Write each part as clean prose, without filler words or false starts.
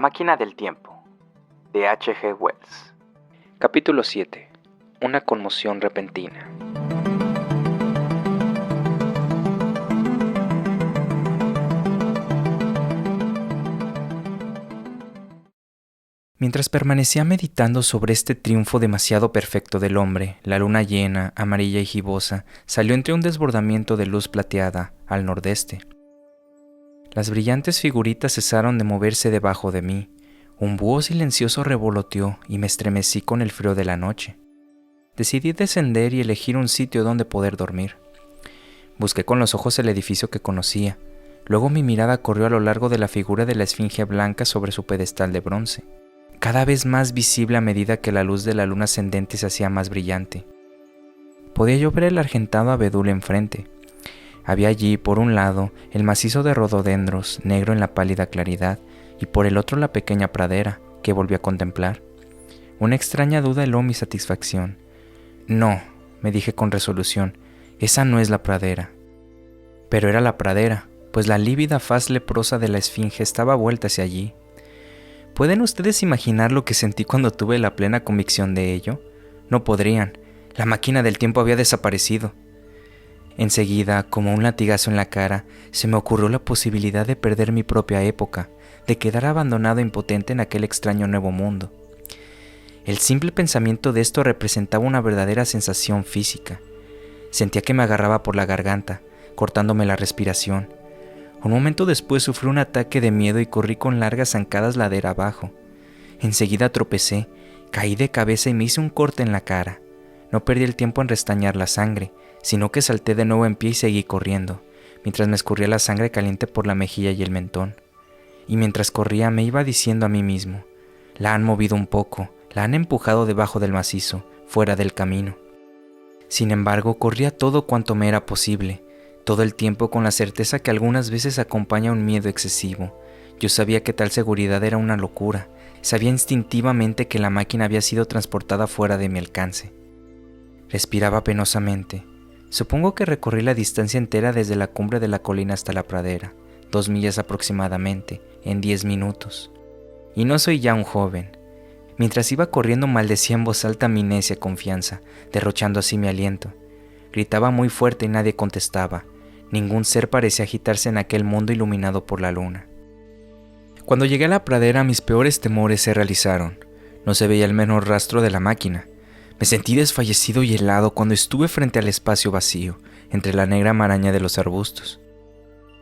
máquina del tiempo, de H.G. Wells. Capítulo 7. Una conmoción repentina. Mientras permanecía meditando sobre este triunfo demasiado perfecto del hombre, la luna llena, amarilla y gibosa, salió entre un desbordamiento de luz plateada al nordeste. Las brillantes figuritas cesaron de moverse debajo de mí. Un búho silencioso revoloteó y me estremecí con el frío de la noche. Decidí descender y elegir un sitio donde poder dormir. Busqué con los ojos el edificio que conocía. Luego mi mirada corrió a lo largo de la figura de la esfinge blanca sobre su pedestal de bronce, cada vez más visible a medida que la luz de la luna ascendente se hacía más brillante. Podía yo ver el argentado abedul enfrente. Había allí, por un lado, el macizo de rododendros, negro en la pálida claridad, y por el otro la pequeña pradera, que volví a contemplar. Una extraña duda heló mi satisfacción. No, me dije con resolución, esa no es la pradera. Pero era la pradera, pues la lívida faz leprosa de la esfinge estaba vuelta hacia allí. ¿Pueden ustedes imaginar lo que sentí cuando tuve la plena convicción de ello? No podrían. La máquina del tiempo había desaparecido. Enseguida, como un latigazo en la cara, se me ocurrió la posibilidad de perder mi propia época, de quedar abandonado e impotente en aquel extraño nuevo mundo. El simple pensamiento de esto representaba una verdadera sensación física. Sentía que me agarraba por la garganta, cortándome la respiración. Un momento después sufrí un ataque de miedo y corrí con largas zancadas ladera abajo. Enseguida tropecé, caí de cabeza y me hice un corte en la cara. No perdí el tiempo en restañar la sangre, sino que salté de nuevo en pie y seguí corriendo, mientras me escurría la sangre caliente por la mejilla y el mentón. Y mientras corría me iba diciendo a mí mismo, la han movido un poco, la han empujado debajo del macizo, fuera del camino. Sin embargo, corría todo cuanto me era posible, todo el tiempo con la certeza que algunas veces acompaña un miedo excesivo. Yo sabía que tal seguridad era una locura, sabía instintivamente que la máquina había sido transportada fuera de mi alcance. Respiraba penosamente. Supongo que recorrí la distancia entera desde la cumbre de la colina hasta la pradera, 2 millas aproximadamente, en 10 minutos. Y no soy ya un joven. Mientras iba corriendo maldecía en voz alta mi necia confianza, derrochando así mi aliento. Gritaba muy fuerte y nadie contestaba. Ningún ser parecía agitarse en aquel mundo iluminado por la luna. Cuando llegué a la pradera, mis peores temores se realizaron. No se veía el menor rastro de la máquina. Me sentí desfallecido y helado cuando estuve frente al espacio vacío, entre la negra maraña de los arbustos.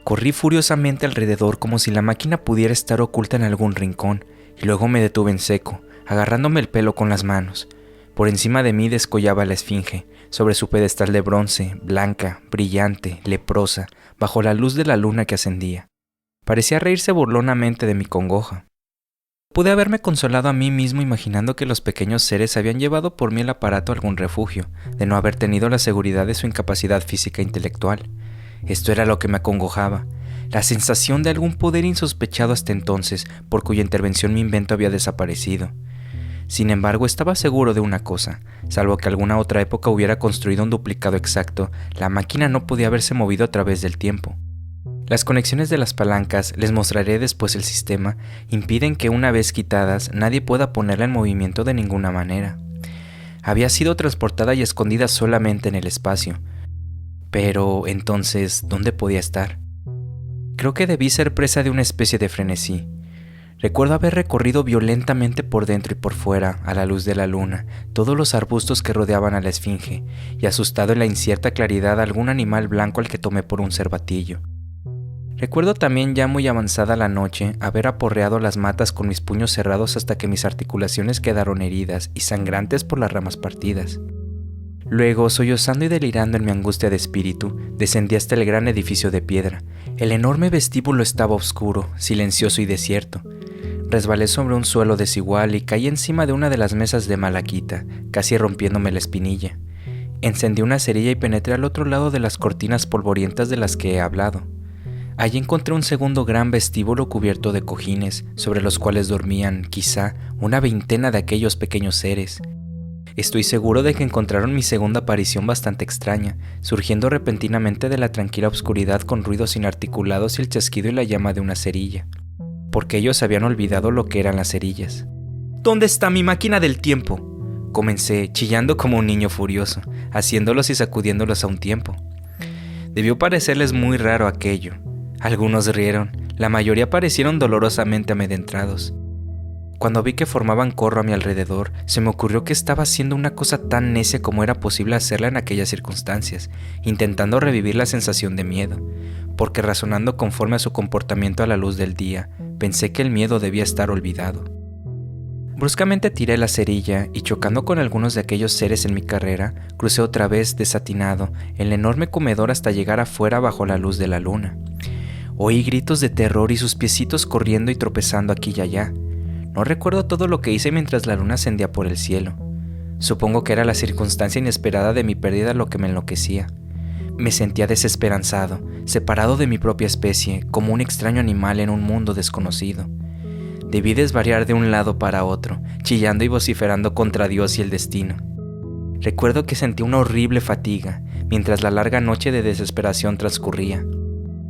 Corrí furiosamente alrededor como si la máquina pudiera estar oculta en algún rincón, y luego me detuve en seco, agarrándome el pelo con las manos. Por encima de mí descollaba la esfinge, sobre su pedestal de bronce, blanca, brillante, leprosa, bajo la luz de la luna que ascendía. Parecía reírse burlonamente de mi congoja. Pude haberme consolado a mí mismo imaginando que los pequeños seres habían llevado por mí el aparato a algún refugio, de no haber tenido la seguridad de su incapacidad física e intelectual. Esto era lo que me acongojaba, la sensación de algún poder insospechado hasta entonces, por cuya intervención mi invento había desaparecido. Sin embargo, estaba seguro de una cosa, salvo que alguna otra época hubiera construido un duplicado exacto, la máquina no podía haberse movido a través del tiempo. Las conexiones de las palancas, les mostraré después el sistema, impiden que una vez quitadas nadie pueda ponerla en movimiento de ninguna manera. Había sido transportada y escondida solamente en el espacio. Pero, entonces, ¿dónde podía estar? Creo que debí ser presa de una especie de frenesí. Recuerdo haber recorrido violentamente por dentro y por fuera, a la luz de la luna, todos los arbustos que rodeaban a la esfinge, y asustado en la incierta claridad algún animal blanco al que tomé por un cervatillo. Recuerdo también, ya muy avanzada la noche, haber aporreado las matas con mis puños cerrados hasta que mis articulaciones quedaron heridas y sangrantes por las ramas partidas. Luego, sollozando y delirando en mi angustia de espíritu, descendí hasta el gran edificio de piedra. El enorme vestíbulo estaba oscuro, silencioso y desierto. Resbalé sobre un suelo desigual y caí encima de una de las mesas de malaquita, casi rompiéndome la espinilla. Encendí una cerilla y penetré al otro lado de las cortinas polvorientas de las que he hablado. Allí encontré un segundo gran vestíbulo cubierto de cojines, sobre los cuales dormían, quizá, una veintena de aquellos pequeños seres. Estoy seguro de que encontraron mi segunda aparición bastante extraña, surgiendo repentinamente de la tranquila oscuridad con ruidos inarticulados y el chasquido y la llama de una cerilla. porque ellos habían olvidado lo que eran las cerillas. ¿Dónde está mi máquina del tiempo?, comencé, chillando como un niño furioso, haciéndolos y sacudiéndolos a un tiempo. Debió parecerles muy raro aquello. Algunos rieron, la mayoría parecieron dolorosamente amedrentados. Cuando vi que formaban corro a mi alrededor, se me ocurrió que estaba haciendo una cosa tan necia como era posible hacerla en aquellas circunstancias, intentando revivir la sensación de miedo, porque razonando conforme a su comportamiento a la luz del día, pensé que el miedo debía estar olvidado. Bruscamente tiré la cerilla y, chocando con algunos de aquellos seres en mi carrera, crucé otra vez desatinado el enorme comedor hasta llegar afuera bajo la luz de la luna. Oí gritos de terror y sus piecitos corriendo y tropezando aquí y allá. No recuerdo todo lo que hice mientras la luna ascendía por el cielo. Supongo que era la circunstancia inesperada de mi pérdida lo que me enloquecía. Me sentía desesperanzado, separado de mi propia especie, como un extraño animal en un mundo desconocido. Debí desvariar de un lado para otro, chillando y vociferando contra Dios y el destino. Recuerdo que sentí una horrible fatiga mientras la larga noche de desesperación transcurría,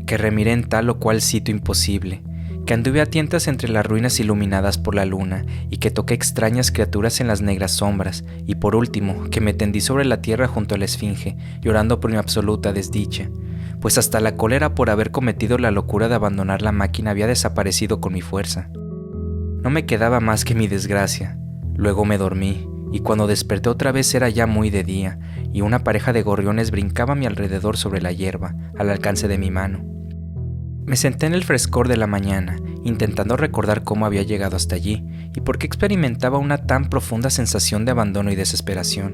que remiré en tal o cual sitio imposible, que anduve a tientas entre las ruinas iluminadas por la luna y que toqué extrañas criaturas en las negras sombras, y por último que me tendí sobre la tierra junto a la esfinge, llorando por mi absoluta desdicha, pues hasta la cólera por haber cometido la locura de abandonar la máquina había desaparecido con mi fuerza. No me quedaba más que mi desgracia. Luego me dormí, y cuando desperté otra vez era ya muy de día, y una pareja de gorriones brincaba a mi alrededor sobre la hierba, al alcance de mi mano. Me senté en el frescor de la mañana, intentando recordar cómo había llegado hasta allí, y por qué experimentaba una tan profunda sensación de abandono y desesperación.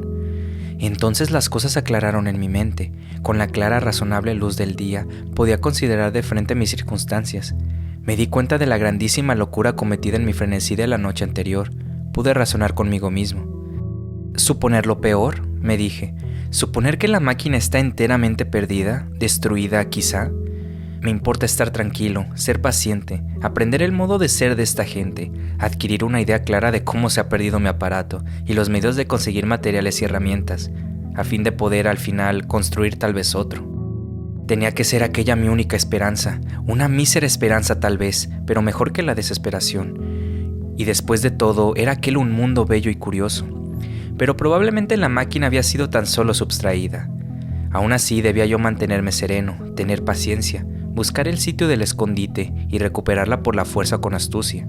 Entonces las cosas se aclararon en mi mente. Con la clara, razonable luz del día, podía considerar de frente mis circunstancias. Me di cuenta de la grandísima locura cometida en mi frenesí de la noche anterior. Pude razonar conmigo mismo. ¿Suponer lo peor?, me dije. ¿Suponer que la máquina está enteramente perdida, destruida quizá? Me importa estar tranquilo, ser paciente, aprender el modo de ser de esta gente, adquirir una idea clara de cómo se ha perdido mi aparato y los medios de conseguir materiales y herramientas, a fin de poder al final construir tal vez otro. Tenía que ser aquella mi única esperanza, una mísera esperanza tal vez, pero mejor que la desesperación. Y después de todo, era aquel un mundo bello y curioso. Pero probablemente la máquina había sido tan solo subtraída. Aún así debía yo mantenerme sereno, tener paciencia, buscar el sitio del escondite y recuperarla por la fuerza con astucia.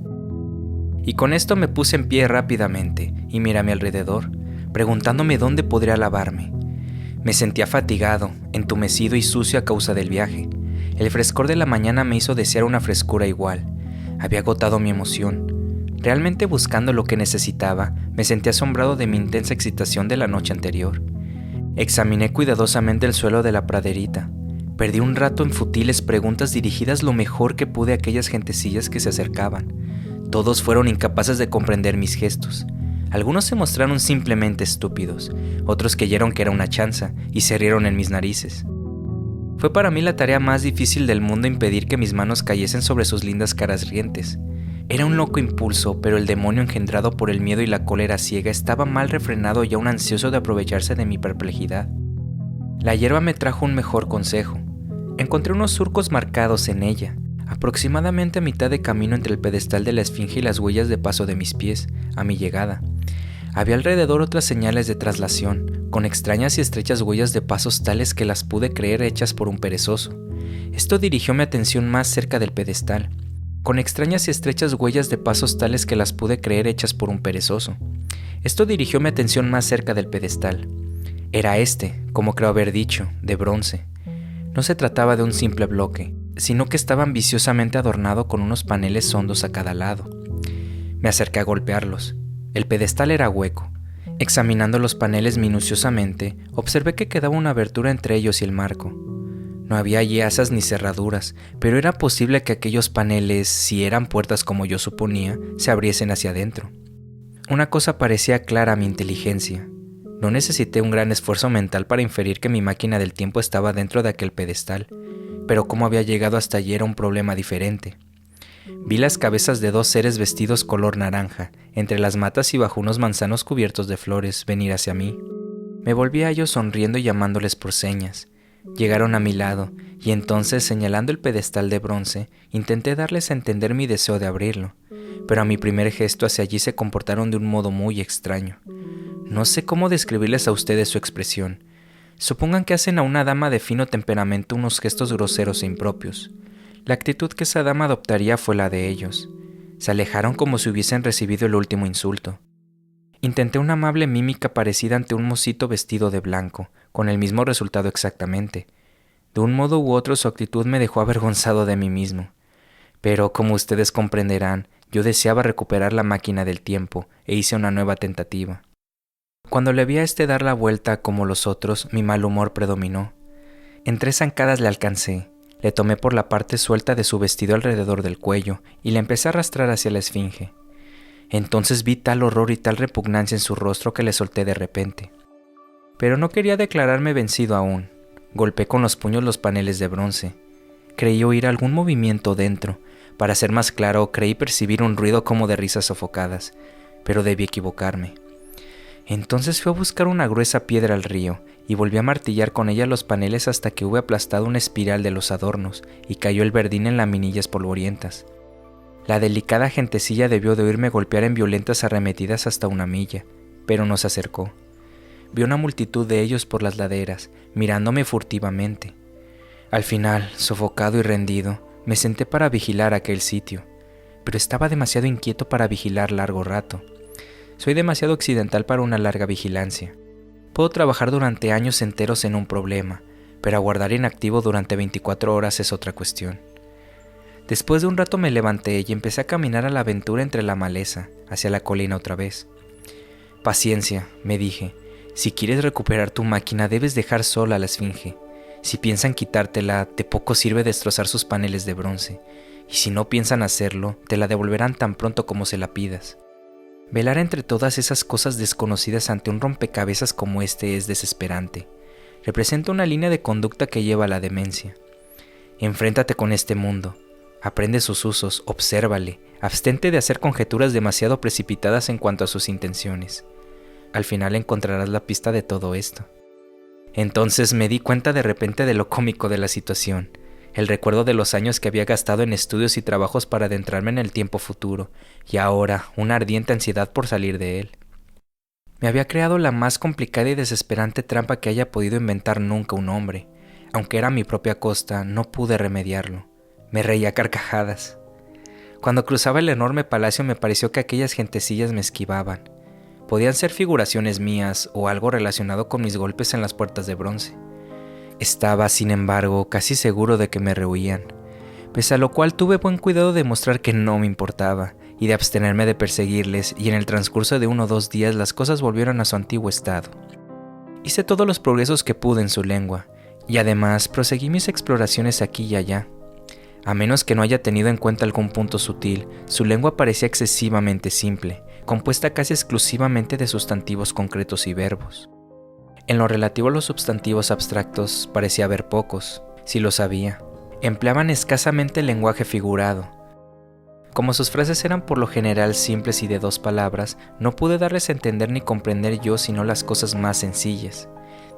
Y con esto me puse en pie rápidamente y miré a mi alrededor, preguntándome dónde podría lavarme. Me sentía fatigado, entumecido y sucio a causa del viaje. El frescor de la mañana me hizo desear una frescura igual. Había agotado mi emoción. Realmente buscando lo que necesitaba, me sentí asombrado de mi intensa excitación de la noche anterior. Examiné cuidadosamente el suelo de la praderita. Perdí un rato en futiles preguntas dirigidas lo mejor que pude a aquellas gentecillas que se acercaban. Todos fueron incapaces de comprender mis gestos. Algunos se mostraron simplemente estúpidos, otros creyeron que era una chanza y se rieron en mis narices. Fue para mí la tarea más difícil del mundo impedir que mis manos cayesen sobre sus lindas caras rientes. Era un loco impulso, pero el demonio engendrado por el miedo y la cólera ciega estaba mal refrenado y aún ansioso de aprovecharse de mi perplejidad. La hierba me trajo un mejor consejo. Encontré unos surcos marcados en ella, aproximadamente a mitad de camino entre el pedestal de la esfinge y las huellas de paso de mis pies, a mi llegada. Había alrededor otras señales de traslación, con extrañas y estrechas huellas de pasos tales que las pude creer hechas por un perezoso. Esto dirigió mi atención más cerca del pedestal, con extrañas y estrechas huellas de pasos tales que las pude creer hechas por un perezoso. Esto dirigió mi atención más cerca del pedestal. Era como creo haber dicho, de bronce. No se trataba de un simple bloque, sino que estaba ambiciosamente adornado con unos paneles hondos a cada lado. Me acerqué a golpearlos. El pedestal era hueco. Examinando los paneles minuciosamente, observé que quedaba una abertura entre ellos y el marco. No había allí asas ni cerraduras, pero era posible que aquellos paneles, si eran puertas como yo suponía, se abriesen hacia adentro. Una cosa parecía clara a mi inteligencia. No necesité un gran esfuerzo mental para inferir que mi máquina del tiempo estaba dentro de aquel pedestal, pero cómo había llegado hasta allí era un problema diferente. Vi las cabezas de dos seres vestidos color naranja, entre las matas y bajo unos manzanos cubiertos de flores, venir hacia mí. Me volví a ellos sonriendo y llamándoles por señas. Llegaron a mi lado, y entonces, señalando el pedestal de bronce, intenté darles a entender mi deseo de abrirlo, pero a mi primer gesto hacia allí se comportaron de un modo muy extraño. No sé cómo describirles a ustedes su expresión. Supongan que hacen a una dama de fino temperamento unos gestos groseros e impropios. La actitud que esa dama adoptaría fue la de ellos. Se alejaron como si hubiesen recibido el último insulto. Intenté una amable mímica parecida ante un mocito vestido de blanco, con el mismo resultado exactamente. De un modo u otro su actitud me dejó avergonzado de mí mismo. Pero, como ustedes comprenderán, yo deseaba recuperar la máquina del tiempo e hice una nueva tentativa. Cuando le vi a este dar la vuelta como los otros, mi mal humor predominó. En 3 zancadas le alcancé, le tomé por la parte suelta de su vestido alrededor del cuello y le empecé a arrastrar hacia la esfinge. Entonces vi tal horror y tal repugnancia en su rostro que le solté de repente. Pero no quería declararme vencido aún. Golpeé con los puños los paneles de bronce. Creí oír algún movimiento dentro. Para ser más claro, creí percibir un ruido como de risas sofocadas, pero debí equivocarme. Entonces fui a buscar una gruesa piedra al río y volví a martillar con ella los paneles hasta que hube aplastado una espiral de los adornos y cayó el verdín en laminillas polvorientas. La delicada gentecilla debió de oírme golpear en violentas arremetidas hasta una milla, pero no se acercó. Vi una multitud de ellos por las laderas, mirándome furtivamente. Al final, sofocado y rendido, me senté para vigilar aquel sitio, pero estaba demasiado inquieto para vigilar largo rato. Soy demasiado occidental para una larga vigilancia. Puedo trabajar durante años enteros en un problema, pero aguardar inactivo durante 24 horas es otra cuestión. Después de un rato me levanté y empecé a caminar a la aventura entre la maleza, hacia la colina otra vez. Paciencia, me dije. Si quieres recuperar tu máquina debes dejar sola a la esfinge. Si piensan quitártela, de poco sirve destrozar sus paneles de bronce. Y si no piensan hacerlo, te la devolverán tan pronto como se la pidas. Velar entre todas esas cosas desconocidas ante un rompecabezas como este es desesperante. Representa una línea de conducta que lleva a la demencia. Enfréntate con este mundo. Aprende sus usos, obsérvale, abstente de hacer conjeturas demasiado precipitadas en cuanto a sus intenciones. Al final encontrarás la pista de todo esto. Entonces me di cuenta de repente de lo cómico de la situación, el recuerdo de los años que había gastado en estudios y trabajos para adentrarme en el tiempo futuro, y ahora una ardiente ansiedad por salir de él. Me había creado la más complicada y desesperante trampa que haya podido inventar nunca un hombre. Aunque era a mi propia costa, no pude remediarlo. Me reía a carcajadas. Cuando cruzaba el enorme palacio me pareció que aquellas gentecillas me esquivaban. Podían ser figuraciones mías o algo relacionado con mis golpes en las puertas de bronce. Estaba, sin embargo, casi seguro de que me rehuían, pese a lo cual tuve buen cuidado de mostrar que no me importaba y de abstenerme de perseguirles, y en el transcurso de 1 o 2 días las cosas volvieron a su antiguo estado. Hice todos los progresos que pude en su lengua, y además proseguí mis exploraciones aquí y allá. A menos que no haya tenido en cuenta algún punto sutil, su lengua parecía excesivamente simple, compuesta casi exclusivamente de sustantivos concretos y verbos. En lo relativo a los sustantivos abstractos parecía haber pocos, si los había. Empleaban escasamente el lenguaje figurado. Como sus frases eran por lo general simples y de 2 palabras, no pude darles a entender ni comprender yo sino las cosas más sencillas.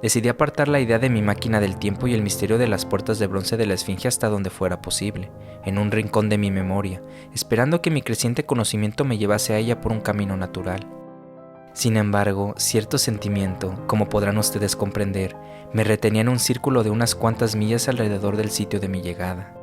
Decidí apartar la idea de mi máquina del tiempo y el misterio de las puertas de bronce de la esfinge hasta donde fuera posible, en un rincón de mi memoria, esperando que mi creciente conocimiento me llevase a ella por un camino natural. Sin embargo, cierto sentimiento, como podrán ustedes comprender, me retenía en un círculo de unas cuantas millas alrededor del sitio de mi llegada.